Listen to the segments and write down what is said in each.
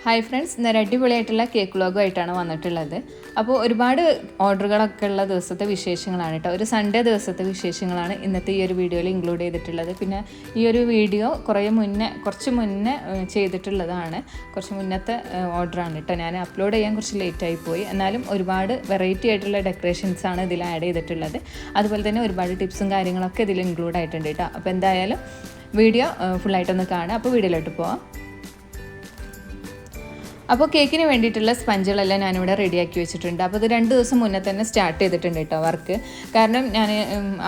Hi friends, ഇന്നൊരു അടിപൊളിയായിട്ടുള്ള cake വ്ളോഗുമായിട്ടാണ് വന്നിട്ടുള്ളത്. അപ്പോൾ ഒരുപാട് ഓർഡറുകളൊക്കെ ഉള്ള ദിവസത്തെ വിശേഷങ്ങളാണ് കേട്ടോ. ഒരു സൺഡേ ദിവസത്തെ വിശേഷങ്ങളാണ് ഇന്നത്തെ ഈ ഒരു വീഡിയോയിൽ ഇൻക്ലൂഡ് ചെയ്തിട്ടുള്ളത്. പിന്നെ ഈ ഒരു വീഡിയോ കുറച്ച് മുന്നേ ചെയ്തിട്ടുള്ളതാണ്. കുറച്ച് മുന്നത്തെ ഓർഡറാണ് കേട്ടോ. ഞാൻ അപ്ലോഡ് ചെയ്യാൻ കുറച്ച് ലേറ്റായി പോയി. എന്നാലും ഒരുപാട് വെറൈറ്റി ആയിട്ടുള്ള ഡെക്കറേഷൻസാണ് ഇതിൽ ആഡ് ചെയ്തിട്ടുള്ളത്. അതുപോലെ തന്നെ ഒരുപാട് ടിപ്സും കാര്യങ്ങളൊക്കെ ഇതിൽ ഇൻക്ലൂഡ് ആയിട്ടുണ്ട് കേട്ടോ. അപ്പോൾ എന്തായാലും വീഡിയോ ഫുള്ളായിട്ടൊന്ന് കാണാം. അപ്പോൾ വീഡിയോയിലോട്ട് പോവാം. അപ്പോൾ കേക്കിന് വേണ്ടിയിട്ടുള്ള സ്പഞ്ചുകളെല്ലാം ഞാനിവിടെ റെഡിയാക്കി വെച്ചിട്ടുണ്ട്. അപ്പോൾ ഇത് 2 ദിവസം മുന്നേ തന്നെ സ്റ്റാർട്ട് ചെയ്തിട്ടുണ്ട് കേട്ടോ വർക്ക്. കാരണം ഞാൻ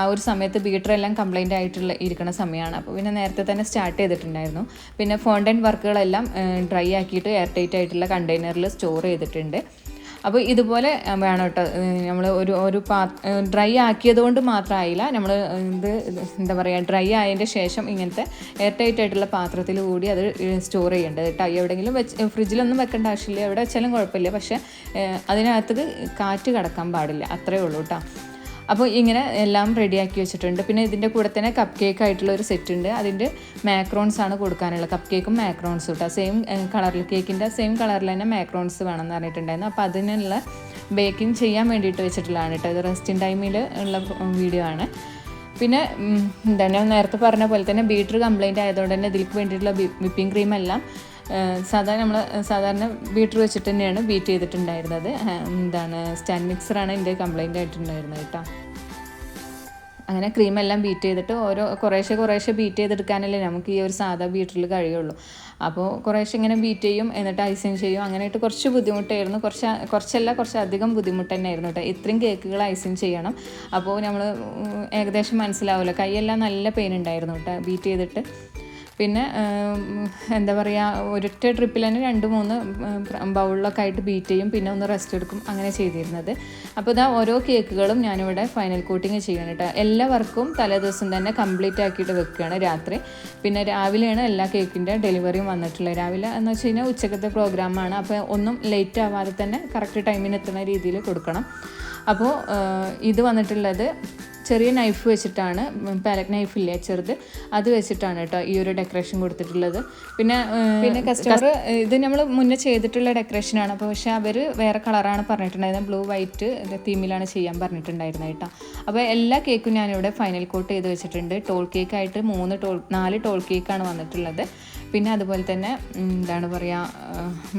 ആ ഒരു സമയത്ത് ബീറ്ററെല്ലാം കംപ്ലൈൻ്റ് ഇരിക്കുന്ന സമയമാണ്. അപ്പോൾ പിന്നെ നേരത്തെ തന്നെ സ്റ്റാർട്ട് ചെയ്തിട്ടുണ്ടായിരുന്നു. പിന്നെ ഫോണ്ടൻ വർക്കുകളെല്ലാം ഡ്രൈ ആക്കിയിട്ട് എയർ ടൈറ്റ് ആയിട്ടുള്ള കണ്ടെയ്നറിൽ സ്റ്റോർ ചെയ്തിട്ടുണ്ട്. അപ്പോൾ ഇതുപോലെ വേണം കേട്ടോ. നമ്മൾ ഒരു ഡ്രൈ ആക്കിയത് കൊണ്ട് മാത്രമായില്ല, നമ്മൾ എന്താ പറയുക, ഡ്രൈ ആയതിൻ്റെ ശേഷം ഇങ്ങനത്തെ എയർ ടൈറ്റ് ആയിട്ടുള്ള പാത്രത്തിൽ കൂടി അത് സ്റ്റോർ ചെയ്യേണ്ടത് കേട്ടോ. എവിടെയെങ്കിലും ഫ്രിഡ്ജിലൊന്നും വെക്കേണ്ട ആവശ്യമില്ല, എവിടെ വെച്ചാലും കുഴപ്പമില്ല. പക്ഷേ അതിനകത്ത് കാറ്റ് കടക്കാൻ പാടില്ല, അത്രയേ ഉള്ളൂ കേട്ടോ. അപ്പോൾ ഇങ്ങനെ എല്ലാം റെഡിയാക്കി വെച്ചിട്ടുണ്ട്. പിന്നെ ഇതിൻ്റെ കൂടെ തന്നെ കപ്പ് കേക്ക് ആയിട്ടുള്ള ഒരു സെറ്റ് ഉണ്ട്. അതിൻ്റെ മാക്രോൺസ് ആണ് കൊടുക്കാനുള്ള, കപ്പ് കേക്കും മാക്രോൺസും കേട്ടോ. സെയിം കളറിൽ, കേക്കിൻ്റെ സെയിം കളറിൽ തന്നെ മാക്രോൺസ് വേണമെന്ന് പറഞ്ഞിട്ടുണ്ടായിരുന്നു. അപ്പോൾ അതിനുള്ള ബേക്കിംഗ് ചെയ്യാൻ വേണ്ടിയിട്ട് വെച്ചിട്ടുള്ളതാണ് കേട്ടോ. ഇത് റെസ്റ്റിംഗ് ടൈമിൽ ഉള്ള വീഡിയോ ആണ്. പിന്നെ ഞാൻ നേരത്തെ പറഞ്ഞ പോലെ തന്നെ ബീറ്റർ കംപ്ലൈൻറ്റ് ആയതുകൊണ്ട് തന്നെ ഇതിലേക്ക് വേണ്ടിയിട്ടുള്ള വിപ്പിംഗ് ക്രീമെല്ലാം സാധാരണ ബീറ്റർ വെച്ചിട്ട് തന്നെയാണ് ബീറ്റ് ചെയ്തിട്ടുണ്ടായിരുന്നത്. സ്റ്റാൻഡ് മിക്സറാണ് എൻ്റെ കംപ്ലൈൻ്റ് ആയിട്ടുണ്ടായിരുന്നത് കേട്ടോ. അങ്ങനെ ക്രീമെല്ലാം ബീറ്റ് ചെയ്തിട്ട് കുറേശ്ശെ ബീറ്റ് ചെയ്തെടുക്കാനല്ലേ നമുക്ക് ഈ ഒരു സാധാ ബീറ്ററിൽ കഴിയുള്ളൂ. അപ്പോൾ കുറേശ്ശെ ഇങ്ങനെ ബീറ്റ് ചെയ്യും, എന്നിട്ട് ഐസിങ് ചെയ്യും. അങ്ങനെയായിട്ട് കുറച്ച് ബുദ്ധിമുട്ടായിരുന്നു. കുറച്ചധികം ബുദ്ധിമുട്ട് തന്നെയായിരുന്നു കേട്ടോ. ഇത്രയും കേക്കുകൾ ഐസിങ് ചെയ്യണം. അപ്പോൾ നമ്മൾ ഏകദേശം മനസ്സിലാവില്ല, കൈയെല്ലാം നല്ല പെയിൻ ഉണ്ടായിരുന്നു കേട്ടോ ബീറ്റ് ചെയ്തിട്ട്. പിന്നെ എന്താ പറയുക, ഒരൊറ്റ ട്രിപ്പിൽ തന്നെ 2-3 ബൗളിലൊക്കെ ആയിട്ട് ബീറ്റ് ചെയ്യും, പിന്നെ ഒന്ന് റെസ്റ്റ് എടുക്കും, അങ്ങനെ ചെയ്തിരുന്നത്. അപ്പോൾ ഇതാ ഓരോ കേക്കുകളും ഞാനിവിടെ ഫൈനൽ കോട്ടിങ് ചെയ്യണം കേട്ടോ. എല്ലാ വർക്കും തലേദിവസം തന്നെ കംപ്ലീറ്റ് ആക്കിയിട്ട് വെക്കുകയാണ് രാത്രി. പിന്നെ രാവിലെയാണ് എല്ലാ കേക്കിൻ്റെ ഡെലിവറിയും വന്നിട്ടുള്ളത്. രാവിലെ എന്ന് വെച്ച് കഴിഞ്ഞാൽ ഉച്ചക്കത്തെ പ്രോഗ്രാമാണ്. അപ്പോൾ ഒന്നും ലേറ്റ് ആവാതെ തന്നെ കറക്റ്റ് ടൈമിന് എത്തുന്ന രീതിയിൽ കൊടുക്കണം. അപ്പോൾ ഇത് വന്നിട്ടുള്ളത് ചെറിയ നൈഫ് വെച്ചിട്ടാണ്, പാലറ്റ് നൈഫില്ലേ ചെറുത്, അത് വെച്ചിട്ടാണ് കേട്ടോ ഈ ഒരു ഡെക്കറേഷൻ കൊടുത്തിട്ടുള്ളത്. പിന്നെ കസ്റ്റമർ ഇത് നമ്മൾ മുന്നേ ചെയ്തിട്ടുള്ള ഡെക്കറേഷനാണ്. അപ്പോൾ പക്ഷേ അവർ വേറെ കളറാണ് പറഞ്ഞിട്ടുണ്ടായിരുന്നത്, ബ്ലൂ വൈറ്റ് തീമിലാണ് ചെയ്യാൻ പറഞ്ഞിട്ടുണ്ടായിരുന്നത് കേട്ടോ. അപ്പോൾ എല്ലാ കേക്കും ഞാനിവിടെ ഫൈനൽ കോട്ട് ചെയ്ത് വെച്ചിട്ടുണ്ട്. ടോൾ കേക്കായിട്ട് 4 ടോൾ കേക്കാണ് വന്നിട്ടുള്ളത്. പിന്നെ അതുപോലെ തന്നെ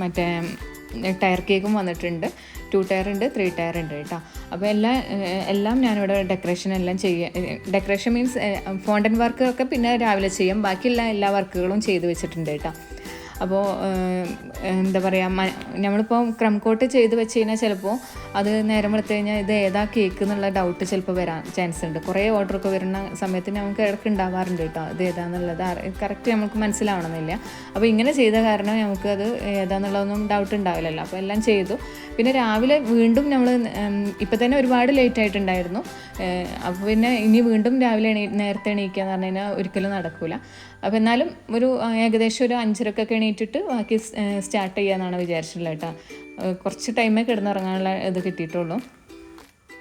മറ്റേ ടയർ കേക്കും വന്നിട്ടുണ്ട്. 2 ടയർ ഉണ്ട്, 3 ടയർ ഉണ്ട് കേട്ടോ. അപ്പോൾ എല്ലാം ഞാനിവിടെ ഡെക്കറേഷൻ മീൻസ് ഫോണ്ടൻ വർക്കൊക്കെ പിന്നെ രാവിലെ ചെയ്യും. ബാക്കിയുള്ള എല്ലാ വർക്കുകളും ചെയ്ത് വെച്ചിട്ടുണ്ട് കേട്ടോ. അപ്പോൾ എന്താ പറയുക, നമ്മളിപ്പോൾ ക്രം കോട്ട് ചെയ്ത് വെച്ച് കഴിഞ്ഞാൽ ചിലപ്പോൾ അത് നേരം എടുത്തു കഴിഞ്ഞാൽ ഇത് ഏതാ കേക്ക് എന്നുള്ള ഡൗട്ട് ചിലപ്പോൾ വരാൻ ചാൻസ് ഉണ്ട്. കുറേ ഓർഡറൊക്കെ വരുന്ന സമയത്ത് നമുക്ക് ഇടയ്ക്ക് ഉണ്ടാവാറുണ്ട് കേട്ടോ, ഇത് ഏതാണെന്നുള്ളത് കറക്റ്റ് നമുക്ക് മനസ്സിലാവണമെന്നില്ല. അപ്പോൾ ഇങ്ങനെ ചെയ്ത കാരണം നമുക്കത് ഏതാണെന്നുള്ളതൊന്നും ഡൗട്ട് ഉണ്ടാവില്ലല്ലോ. അപ്പോൾ എല്ലാം ചെയ്തു. പിന്നെ രാവിലെ വീണ്ടും നമ്മൾ ഇപ്പം തന്നെ ഒരുപാട് ലേറ്റ് ആയിട്ടുണ്ടായിരുന്നു. അപ്പോൾ പിന്നെ ഇനി വീണ്ടും രാവിലെ നേരത്തെ എണീക്കുക എന്ന് പറഞ്ഞു കഴിഞ്ഞാൽ ഒരിക്കലും നടക്കില്ല. അപ്പോൾ എന്നാലും ഏകദേശം ഒരു 5:30 എണീറ്റിട്ട് ബാക്കി സ്റ്റാർട്ട് ചെയ്യാമെന്നാണ് വിചാരിച്ചിട്ടുള്ളത് കേട്ടോ. കുറച്ച് ടൈമേ കിടന്നുറങ്ങാനുള്ള ഇത് കിട്ടിയിട്ടുള്ളൂ.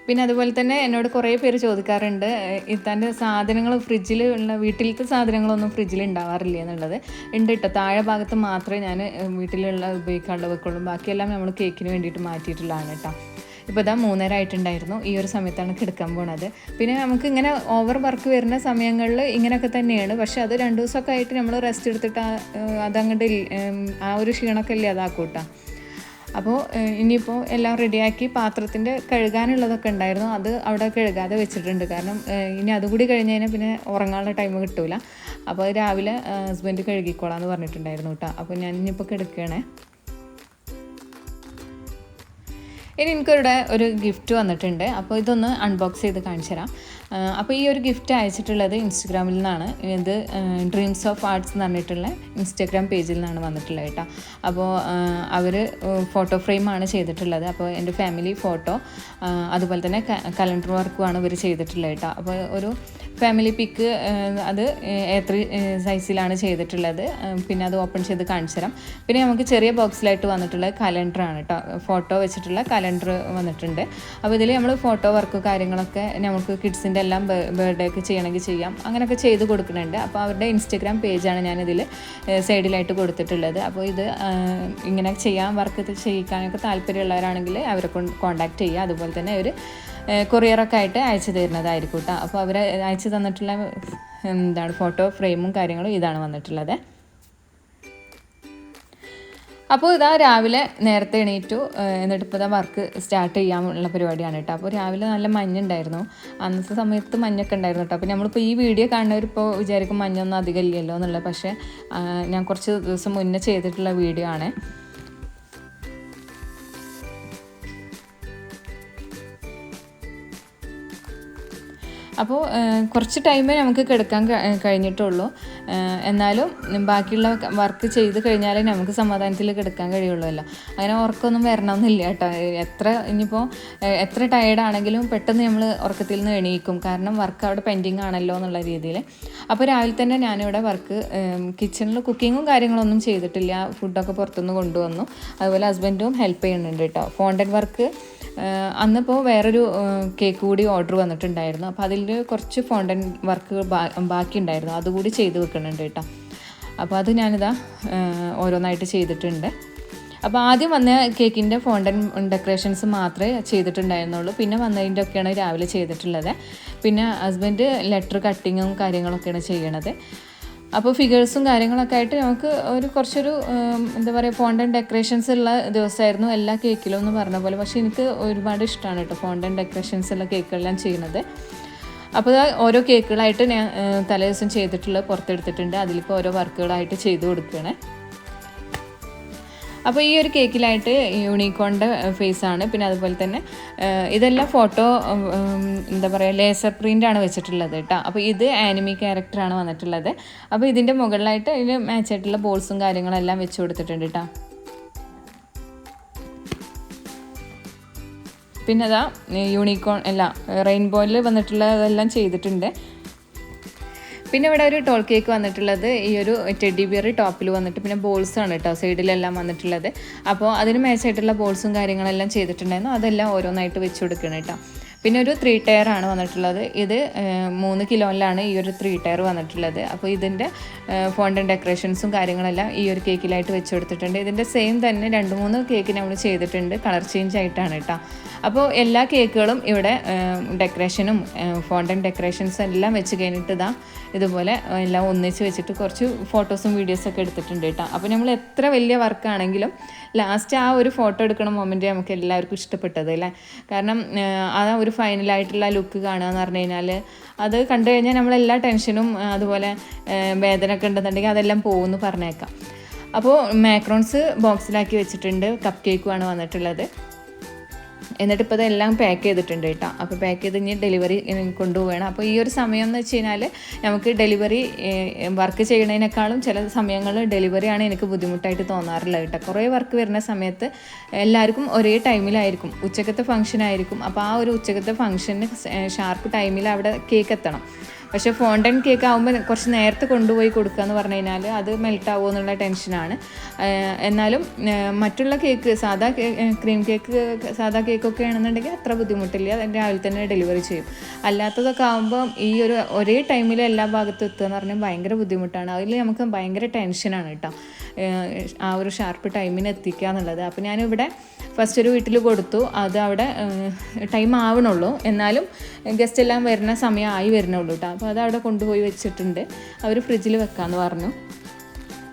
പിന്നെ അതുപോലെ തന്നെ എന്നോട് കുറേ പേര് ചോദിക്കാറുണ്ട്, ഇത്താൻ്റെ സാധനങ്ങൾ വീട്ടിലത്തെ സാധനങ്ങളൊന്നും ഫ്രിഡ്ജിൽ ഉണ്ടാവാറില്ല എന്നുള്ളത്. ഉണ്ട് കേട്ടോ, താഴെ ഭാഗത്ത് മാത്രമേ ഞാൻ വീട്ടിലുള്ള ഉപയോഗിക്കാനുള്ള വെക്കുള്ളൂ. ബാക്കിയെല്ലാം നമ്മൾ കേക്കിന് വേണ്ടിയിട്ട് മാറ്റിയിട്ടുള്ളതാണ് കേട്ടോ. ഇപ്പോൾ ഇതാ 3:30 ആയിട്ടുണ്ടായിരുന്നു. ഈ ഒരു സമയത്താണ് കിടക്കാൻ പോണത്. പിന്നെ നമുക്ക് ഇങ്ങനെ ഓവർ വർക്ക് വരുന്ന സമയങ്ങളിൽ ഇങ്ങനെയൊക്കെ തന്നെയാണ്. പക്ഷേ അത് 2 ദിവസമൊക്കെ ആയിട്ട് നമ്മൾ റെസ്റ്റ് എടുത്തിട്ട് അതങ്ങോട്ട് ആ ഒരു ക്ഷീണമൊക്കെ ഇല്ലേ അതാക്കൂട്ടാ. അപ്പോൾ ഇനിയിപ്പോൾ എല്ലാം റെഡിയാക്കി പാത്രത്തിൻ്റെ കഴുകാനുള്ളതൊക്കെ ഉണ്ടായിരുന്നു, അത് അവിടെ കഴുകാതെ വെച്ചിട്ടുണ്ട്. കാരണം ഇനി അതുകൂടി കഴിഞ്ഞ് കഴിഞ്ഞാൽ പിന്നെ ഉറങ്ങാനുള്ള ടൈം കിട്ടില്ല. അപ്പോൾ രാവിലെ ഹസ്ബൻഡ് കഴുകിക്കോളാം എന്ന് പറഞ്ഞിട്ടുണ്ടായിരുന്നു കേട്ടോ. അപ്പോൾ ഞാൻ ഇനിയിപ്പോൾ കിടക്കുകയാണേ. ഇനി എനിക്കിവിടെ ഒരു ഗിഫ്റ്റ് വന്നിട്ടുണ്ട്. അപ്പോൾ ഇതൊന്ന് അൺബോക്സ് ചെയ്ത് കാണിച്ചു തരാം. അപ്പോൾ ഈ ഒരു ഗിഫ്റ്റ് അയച്ചിട്ടുള്ളത് ഇൻസ്റ്റഗ്രാമിൽ നിന്നാണ്. ഇത് ഡ്രീംസ് ഓഫ് ആർട്സ് എന്ന് പറഞ്ഞിട്ടുള്ള ഇൻസ്റ്റഗ്രാം പേജിൽ നിന്നാണ് വന്നിട്ടുള്ളത് കേട്ടോ. അപ്പോൾ അവർ ഫോട്ടോ ഫ്രെയിമാണ് ചെയ്തിട്ടുള്ളത്. അപ്പോൾ എൻ്റെ ഫാമിലി ഫോട്ടോ, അതുപോലെ തന്നെ കലണ്ടർ വർക്കുമാണ് ഇവർ ചെയ്തിട്ടുള്ളത് കേട്ടോ. അപ്പോൾ ഒരു ഫാമിലി പിക്ക്, അത് A3 സൈസിലാണ് ചെയ്തിട്ടുള്ളത്. പിന്നെ അത് ഓപ്പൺ ചെയ്ത് കാണിച്ചു തരാം. പിന്നെ നമുക്ക് ചെറിയ ബോക്സിലായിട്ട് വന്നിട്ടുള്ള കലണ്ടറാണ് കേട്ടോ, ഫോട്ടോ വെച്ചിട്ടുള്ള കലണ്ടർ കലണ്ടർ വന്നിട്ടുണ്ട്. അപ്പോൾ ഇതിൽ നമ്മൾ ഫോട്ടോ വർക്ക് കാര്യങ്ങളൊക്കെ നമുക്ക് കിഡ്സിൻ്റെ എല്ലാം ബർത്ത്ഡേ ഒക്കെ ചെയ്യണമെങ്കിൽ ചെയ്യാം, അങ്ങനെയൊക്കെ ചെയ്ത് കൊടുക്കുന്നുണ്ട്. അപ്പോൾ അവരുടെ ഇൻസ്റ്റഗ്രാം പേജാണ് ഞാനിതിൽ സൈഡിലായിട്ട് കൊടുത്തിട്ടുള്ളത്. അപ്പോൾ ഇത് ഇങ്ങനെ ചെയ്യാൻ വർക്ക് ചെയ്യിക്കാനൊക്കെ താല്പര്യമുള്ളവരാണെങ്കിൽ അവരെ കോൺടാക്റ്റ് ചെയ്യുക. അതുപോലെ തന്നെ ഒരു കൊറിയറൊക്കെ ആയിട്ട് അയച്ചു തരുന്നതായിരിക്കും കേട്ടോ. അപ്പോൾ അവർ അയച്ചു തന്നിട്ടുള്ള ഫോട്ടോ ഫ്രെയിമും കാര്യങ്ങളും ഇതാണ് വന്നിട്ടുള്ളത്. അപ്പോൾ ഇതാ രാവിലെ നേരത്തെ എണീറ്റു, എന്നിട്ട് ഇപ്പോൾ ഇതാ വർക്ക് സ്റ്റാർട്ട് ചെയ്യാനുള്ള പരിപാടിയാണ് കേട്ടോ. അപ്പോൾ രാവിലെ നല്ല മഞ്ഞുണ്ടായിരുന്നു, അന്നത്തെ സമയത്ത് മഞ്ഞൊക്കെ ഉണ്ടായിരുന്നു കേട്ടോ. അപ്പോൾ നമ്മളിപ്പോൾ ഈ വീഡിയോ കാണുന്നവരിപ്പോൾ വിചാരിക്കും മഞ്ഞൊന്നും അധികം ഇല്ലല്ലോ എന്നുള്ളത്, പക്ഷേ ഞാൻ കുറച്ച് ദിവസം മുന്നേ ചെയ്തിട്ടുള്ള വീഡിയോ ആണ്. അപ്പോൾ കുറച്ച് ടൈമേ നമുക്ക് കിടക്കാൻ കഴിഞ്ഞിട്ടുള്ളൂ, എന്നാലും ബാക്കിയുള്ള വർക്ക് ചെയ്ത് കഴിഞ്ഞാലേ നമുക്ക് സമാധാനത്തിൽ കിടക്കാൻ കഴിയുള്ളൂല്ലോ. അങ്ങനെ ഉറക്കമൊന്നും വരണമെന്നില്ല കേട്ടോ. ഇനിയിപ്പോൾ എത്ര ടയേർഡാണെങ്കിലും പെട്ടെന്ന് നമ്മൾ ഉറക്കത്തിൽ നിന്ന് എണീക്കും, കാരണം വർക്ക് അവിടെ പെൻഡിങ് ആണല്ലോ എന്നുള്ള രീതിയിൽ. അപ്പോൾ രാവിലെ തന്നെ ഞാനിവിടെ വർക്ക് കിച്ചണിൽ കുക്കിങ്ങും കാര്യങ്ങളൊന്നും ചെയ്തിട്ടില്ല, ഫുഡൊക്കെ പുറത്തുനിന്ന് കൊണ്ടുവന്നു. അതുപോലെ ഹസ്ബൻഡും ഹെൽപ്പ് ചെയ്യുന്നുണ്ട് കേട്ടോ. ഫോണ്ടൻ വർക്ക് അന്നിപ്പോൾ വേറൊരു കേക്ക് കൂടി ഓർഡർ വന്നിട്ടുണ്ടായിരുന്നു, അപ്പോൾ അതിൽ കുറച്ച് ഫോണ്ടൻ വർക്ക് ബാക്കി ഉണ്ടായിരുന്നു, അതുകൂടി ചെയ്ത് വെക്കുന്നുണ്ട് കേട്ടോ. അപ്പോൾ അത് ഞാനിതാ ഓരോന്നായിട്ട് ചെയ്തിട്ടുണ്ട്. അപ്പോൾ ആദ്യം വന്ന കേക്കിൻ്റെ ഫോണ്ടൻ ഡെക്കറേഷൻസ് മാത്രമേ ചെയ്തിട്ടുണ്ടായിരുന്നുള്ളൂ, പിന്നെ വന്നതിൻ്റെ ഒക്കെയാണ് രാവിലെ ചെയ്തിട്ടുള്ളത്. പിന്നെ ഹസ്ബൻഡ് ലെറ്റർ കട്ടിങ്ങും കാര്യങ്ങളൊക്കെയാണ് ചെയ്യണത്. അപ്പോൾ ഫിഗേഴ്സും കാര്യങ്ങളൊക്കെ ആയിട്ട് നമുക്ക് കുറച്ചൊരു എന്താ പറയുക ഫോണ്ടൻ ഡെക്കറേഷൻസ് ഉള്ള ദിവസമായിരുന്നു എല്ലാ കേക്കിലും എന്ന് പറഞ്ഞ പോലെ. പക്ഷേ എനിക്ക് ഒരുപാട് ഇഷ്ടമാണ് കേട്ടോ ഫോണ്ടൻ ഡെക്കറേഷൻസ് ഉള്ള കേക്കുകളെല്ലാം ചെയ്യുന്നത്. അപ്പോൾ ഓരോ കേക്കുകളായിട്ട് ഞാൻ തലേ ദിവസം ചെയ്തിട്ടുള്ളത് പുറത്തെടുത്തിട്ടുണ്ട്, അതിലിപ്പോൾ ഓരോ വർക്കുകളായിട്ട് ചെയ്ത് കൊടുക്കുകയാണ്. അപ്പോൾ ഈ ഒരു കേക്കിലായിട്ട് യൂണിക്കോണിൻ്റെ ഫേസാണ്, പിന്നെ അതുപോലെ തന്നെ ഇതെല്ലാം ഫോട്ടോ എന്താ പറയുക ലേസർ പ്രിൻ്റാണ് വെച്ചിട്ടുള്ളത് കേട്ടോ. അപ്പോൾ ഇത് ആനിമി ക്യാരക്ടറാണ് വന്നിട്ടുള്ളത്. അപ്പോൾ ഇതിൻ്റെ മുകളിലായിട്ട് ഇതിന് മാച്ചായിട്ടുള്ള ബോൾസും കാര്യങ്ങളെല്ലാം വെച്ച് കൊടുത്തിട്ടുണ്ട് കേട്ടോ. പിന്നെ അതാ യൂണിക്കോൺ റെയിൻബോയിൽ വന്നിട്ടുള്ളതെല്ലാം ചെയ്തിട്ടുണ്ട്. പിന്നെ ഇവിടെ ഒരു ടോൾ കേക്ക് വന്നിട്ടുള്ളത് ഈ ഒരു ടെഡി ബിയർ ടോപ്പിൽ വന്നിട്ട് പിന്നെ ബോൾസാണ് കേട്ടോ സൈഡിലെല്ലാം വന്നിട്ടുള്ളത്. അപ്പോൾ അതിന് മാച്ചായിട്ടുള്ള ബോൾസും കാര്യങ്ങളെല്ലാം ചെയ്തിട്ടുണ്ടായിരുന്നു, അതെല്ലാം ഓരോന്നായിട്ട് വെച്ച് കൊടുക്കണം കേട്ടോ. പിന്നെ ഒരു 3 ടയർ ആണ് വന്നിട്ടുള്ളത്. ഇത് 3 കിലോയിലാണ് ഈ ഒരു 3 ടയർ വന്നിട്ടുള്ളത്. അപ്പോൾ ഇതിൻ്റെ ഫോണ്ടൻ ഡെക്കറേഷൻസും കാര്യങ്ങളെല്ലാം ഈ ഒരു കേക്കിലായിട്ട് വെച്ച് കൊടുത്തിട്ടുണ്ട്. ഇതിൻ്റെ സെയിം തന്നെ 2-3 കേക്ക് നമ്മൾ ചെയ്തിട്ടുണ്ട്, കളർ ചേഞ്ച് ആയിട്ടാണ് കേട്ടോ. അപ്പോൾ എല്ലാ കേക്കുകളും ഇവിടെ ഡെക്കറേഷനും ഫോണ്ടൻ ഡെക്കറേഷൻസും എല്ലാം വെച്ച് കഴിഞ്ഞിട്ട് ഇതുപോലെ എല്ലാം ഒന്നിച്ച് വെച്ചിട്ട് കുറച്ച് ഫോട്ടോസും വീഡിയോസൊക്കെ എടുത്തിട്ടുണ്ട് കേട്ടോ. അപ്പോൾ നമ്മൾ എത്ര വലിയ വർക്കാണെങ്കിലും ലാസ്റ്റ് ആ ഒരു ഫോട്ടോ എടുക്കണ മൊമെൻറ്റ് നമുക്ക് എല്ലാവർക്കും ഇഷ്ടപ്പെട്ടത് അല്ലേ. കാരണം ആ ഒരു ഫൈനലായിട്ടുള്ള ലുക്ക് കാണുക എന്ന് പറഞ്ഞു കഴിഞ്ഞാൽ അത് കണ്ടു കഴിഞ്ഞാൽ നമ്മളെല്ലാ ടെൻഷനും അതുപോലെ വേദന ഒക്കെ ഉണ്ടെന്നുണ്ടെങ്കിൽ അതെല്ലാം പോകുമെന്ന് പറഞ്ഞേക്കാം. അപ്പോൾ മാക്രോൺസ് ബോക്സിലാക്കി വെച്ചിട്ടുണ്ട്, കപ്പ് കേക്കുമാണ് വന്നിട്ടുള്ളത്. എന്നിട്ട് ഇപ്പോൾ ഇതെല്ലാം പാക്ക് ചെയ്തിട്ടുണ്ട് കേട്ടോ. അപ്പോൾ പാക്ക് ചെയ്ത് ഇനി ഡെലിവറി കൊണ്ടുപോവുകയാണ്. അപ്പോൾ ഈ ഒരു സമയം എന്ന് വെച്ച് കഴിഞ്ഞാൽ നമുക്ക് ഡെലിവറി വർക്ക് ചെയ്യുന്നതിനേക്കാളും ചില സമയങ്ങളിൽ ഡെലിവറിയാണ് എനിക്ക് ബുദ്ധിമുട്ടായിട്ട് തോന്നാറുള്ളത് കേട്ടോ. കുറേ വർക്ക് വരുന്ന സമയത്ത് എല്ലാവർക്കും ഒരേ ടൈമിലായിരിക്കും, ഉച്ചക്കത്തെ ഫംഗ്ഷൻ ആയിരിക്കും. അപ്പോൾ ആ ഒരു ഉച്ചക്കത്തെ ഫംഗ്ഷന് ഷാർപ്പ് ടൈമിൽ അവിടെ കേക്ക് എത്തണം. പക്ഷേ ഫോണ്ടൻ കേക്ക് ആകുമ്പോൾ കുറച്ച് നേരത്തെ കൊണ്ടുപോയി കൊടുക്കുക എന്ന് പറഞ്ഞു കഴിഞ്ഞാൽ അത് മെൽറ്റ് ആവുമോ എന്നുള്ള ടെൻഷനാണ്. എന്നാലും മറ്റുള്ള കേക്ക് ക്രീം കേക്ക് സാധാ കേക്കൊക്കെ ആണെന്നുണ്ടെങ്കിൽ അത്ര ബുദ്ധിമുട്ടില്ല, രാവിലെ തന്നെ ഡെലിവറി ചെയ്യും. അല്ലാത്തതൊക്കെ ആകുമ്പോൾ ഈ ഒരേ ടൈമിൽ എല്ലാ ഭാഗത്തും എത്തുക എന്ന് പറഞ്ഞാൽ ഭയങ്കര ബുദ്ധിമുട്ടാണ്. അതിൽ നമുക്ക് ഭയങ്കര ടെൻഷനാണ് കേട്ടോ ആ ഒരു ഷാർപ്പ് ടൈമിന് എത്തിക്കുക എന്നുള്ളത്. അപ്പോൾ ഞാനിവിടെ ഫസ്റ്റ് ഒരു വീട്ടിൽ കൊടുത്തു, അത് അവിടെ ടൈം ആവണുള്ളൂ, എന്നാലും ഗസ്റ്റ് എല്ലാം വരുന്ന സമയമായി വരുന്നുള്ളൂ കേട്ടോ. അപ്പോൾ അത് അവിടെ കൊണ്ടുപോയി വെച്ചിട്ടുണ്ട്, അവർ ഫ്രിഡ്ജിൽ വെക്കാമെന്ന് പറഞ്ഞു.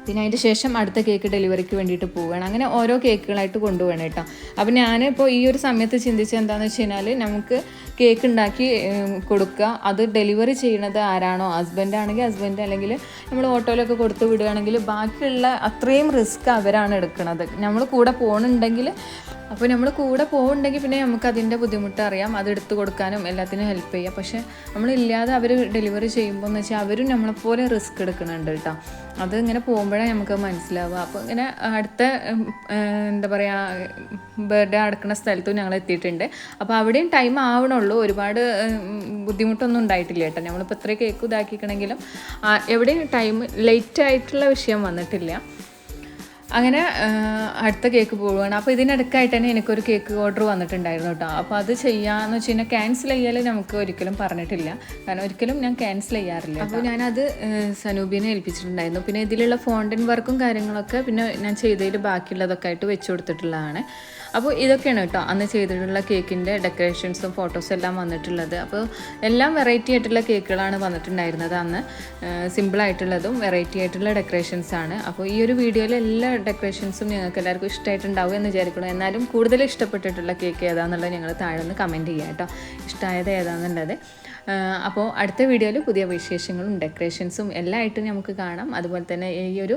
പിന്നെ അതിൻ്റെ ശേഷം അടുത്ത കേക്ക് ഡെലിവറിക്ക് വേണ്ടിയിട്ട് പോവുകയാണ്. അങ്ങനെ ഓരോ കേക്കുകളായിട്ട് കൊണ്ടുപോകണം കേട്ടോ. അപ്പോൾ ഞാനിപ്പോൾ ഈ ഒരു സമയത്ത് ചിന്തിച്ചത് എന്താണെന്ന് വെച്ച് കഴിഞ്ഞാൽ നമുക്ക് കേക്ക് ഉണ്ടാക്കി കൊടുക്കുക, അത് ഡെലിവറി ചെയ്യണത് ആരാണോ, ഹസ്ബൻഡ് ആണെങ്കിൽ ഹസ്ബൻഡ്, അല്ലെങ്കിൽ നമ്മൾ ഓട്ടോയിലൊക്കെ കൊടുത്ത് വിടുകയാണെങ്കിൽ ബാക്കിയുള്ള അത്രയും റിസ്ക് അവരാണ് എടുക്കുന്നത്. നമ്മൾ കൂടെ പോകുന്നുണ്ടെങ്കിൽ അപ്പോൾ നമ്മൾ കൂടെ പോകുന്നുണ്ടെങ്കിൽ പിന്നെ നമുക്ക് അതിൻ്റെ ബുദ്ധിമുട്ട് അറിയാം, അത് എടുത്ത് കൊടുക്കാനും എല്ലാത്തിനും ഹെൽപ്പ് ചെയ്യാം. പക്ഷേ നമ്മളില്ലാതെ അവർ ഡെലിവറി ചെയ്യുമ്പോൾ എന്ന് വെച്ചാൽ അവരും നമ്മളെപ്പോലെ റിസ്ക് എടുക്കുന്നുണ്ട് കേട്ടോ. അത് ഇങ്ങനെ പോകുമ്പോഴേ നമുക്ക് മനസ്സിലാവുക. അപ്പോൾ ഇങ്ങനെ അടുത്ത എന്താ പറയുക ബർത്ത്ഡേ നടക്കുന്ന സ്ഥലത്തും ഞങ്ങൾ എത്തിയിട്ടുണ്ട്. അപ്പോൾ അവിടെയും ടൈം ആവണുള്ളൂ, ഒരുപാട് ബുദ്ധിമുട്ടൊന്നും ഉണ്ടായിട്ടില്ല കേട്ടോ. നമ്മളിപ്പോൾ ഇത്രയും കേക്ക് ഇതാക്കിക്കണമെങ്കിലും എവിടെയും ടൈം ലേറ്റ് ആയിട്ടുള്ള വിഷയം വന്നിട്ടില്ല. അങ്ങനെ അടുത്ത കേക്ക് പോവുകയാണ്. അപ്പോൾ ഇതിനിടയ്ക്കായിട്ട് തന്നെ എനിക്കൊരു കേക്ക് ഓർഡർ വന്നിട്ടുണ്ടായിരുന്നു കേട്ടോ. അപ്പോൾ അത് ചെയ്യാമെന്ന് വെച്ച് കഴിഞ്ഞാൽ ക്യാൻസൽ ചെയ്യാൻ നമുക്ക് ഒരിക്കലും പറഞ്ഞിട്ടില്ല, കാരണം ഒരിക്കലും ഞാൻ ക്യാൻസൽ ചെയ്യാറില്ല. അപ്പോൾ ഞാനത് സനൂബിനെ ഏൽപ്പിച്ചിട്ടുണ്ടായിരുന്നു. പിന്നെ ഇതിലുള്ള ഫോണ്ടൻ വർക്കും കാര്യങ്ങളൊക്കെ പിന്നെ ഞാൻ ചെയ്തതിൽ ബാക്കിയുള്ളതൊക്കെ ആയിട്ട് വെച്ച് കൊടുത്തിട്ടുള്ളതാണ്. അപ്പോൾ ഇതൊക്കെയാണ് കേട്ടോ അന്ന് ചെയ്തിട്ടുള്ള കേക്കിൻ്റെ ഡെക്കറേഷൻസും ഫോട്ടോസും എല്ലാം വന്നിട്ടുള്ളത്. അപ്പോൾ എല്ലാം വെറൈറ്റി ആയിട്ടുള്ള കേക്കുകളാണ് വന്നിട്ടുണ്ടായിരുന്നത് അന്ന്. സിമ്പിളായിട്ടുള്ളതും വെറൈറ്റി ആയിട്ടുള്ള ഡെക്കറേഷൻസാണ്. അപ്പോൾ ഈ ഒരു വീഡിയോയിൽ എല്ലാ ഡെക്കറേഷൻസും ഞങ്ങൾക്ക് എല്ലാവർക്കും ഇഷ്ടമായിട്ടുണ്ടാവും എന്ന് വിചാരിക്കണം. എന്നാലും കൂടുതൽ ഇഷ്ടപ്പെട്ടിട്ടുള്ള കേക്ക് ഏതാണെന്നുള്ളത് ഞങ്ങൾ താഴെ നിന്ന് കമൻറ്റ് ചെയ്യാം കേട്ടോ, ഇഷ്ടമായത് ഏതാണെന്നുള്ളത്. അപ്പോൾ അടുത്ത വീഡിയോയിൽ പുതിയ വിശേഷങ്ങളും ഡെക്കറേഷൻസും എല്ലാം ആയിട്ട് നമുക്ക് കാണാം. അതുപോലെ തന്നെ ഈ ഒരു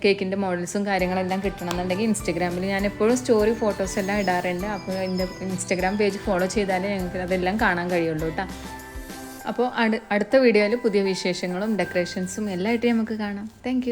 കേക്കിൻ്റെ മോഡൽസും കാര്യങ്ങളെല്ലാം കിട്ടണമെന്നുണ്ടെങ്കിൽ ഇൻസ്റ്റഗ്രാമിൽ ഞാൻ എപ്പോഴും സ്റ്റോറി ഫോട്ടോസ് എല്ലാം ഇടാറുണ്ട്. അപ്പോൾ എൻ്റെ ഇൻസ്റ്റഗ്രാം പേജ് ഫോളോ ചെയ്താലേ ഞങ്ങൾക്ക് അതെല്ലാം കാണാൻ കഴിയുള്ളൂ കേട്ടോ. അപ്പോൾ അടുത്ത വീഡിയോയിൽ പുതിയ വിശേഷങ്ങളും ഡെക്കറേഷൻസും എല്ലാം ആയിട്ട് നമുക്ക് കാണാം. താങ്ക്